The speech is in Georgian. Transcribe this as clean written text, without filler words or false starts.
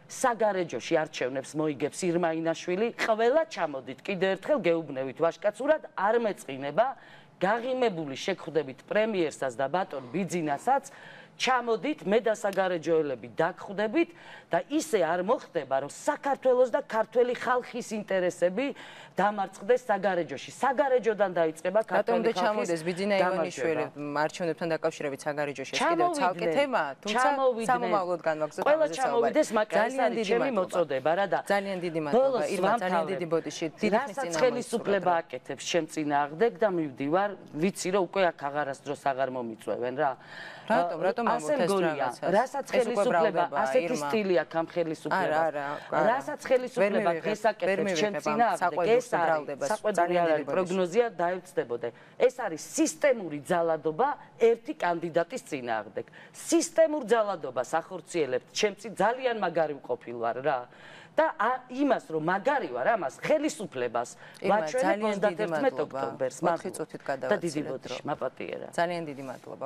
საგარეჯოში არჩევნებს მოიგებს ირმა ინაშვილი, ყველა ჩამოდით კიდევ ერთხელ გეუბნევით ვაჟკაცურად, არ მეწყინება გაღიმებული შეგხვდებით პრემიერსაც და ბატონ ბიძინასაც, ჩამოდით მე და საგარეჯოელები დაგხვდებით და ისე არ მოხდება რომ საქართველოს და ქართველი ხალხის ინტერესები დამარცხდეს საგარეჯოში. საგარეჯოდან დაიწყება ქართველი ხალხის ჩამოდეს ბიძინა ივანიშვილი არჩევნებთან დაკავშირებით საგარეჯოში ეს კიდევ ცალკე თემა, თუმცა სამომავლოდ განვაგრძოთ ყველა ჩამოვიდეს, მაგრამ ეს არის ჩემი მოწოდება რა და ძალიან დიდი მადლობა ირმა, ძალიან დიდი ბოდიში, დიდი ხნის წინ ხელისუფლება აკეთებს ჩემ წინააღმდეგ და მივდივარ, ვიცი რომ უკვე აქ აღარასდროს აღარ მომიწვევენ რა. რატომ ასე მგონია, რასაც ხელისუფლება ასეთი სტილი აქვს ამ ხელისუფლებას. რასაც ხელისუფლება დღეს აკეთებს ჩემ წინააღმდეგ, ეს არის საყვედური არ არის პროგნოზია დაევწდებოდე. ეს არის სისტემური ძალადობა ერთი კანდიდატის წინააღმდეგ. სისტემურ ძალადობას ახორციელებთ ჩემ წინ ძალიან მაგარი ვყოფილ ვარ რა. და იმას რომ მაგარი ვარ, ამას ხელისუფლებას ვაჩვენებ 31 ოქტომბერს. მადლობა. და დიდი ბოდიში მაპატიერა. ძალიან დიდი მადლობა.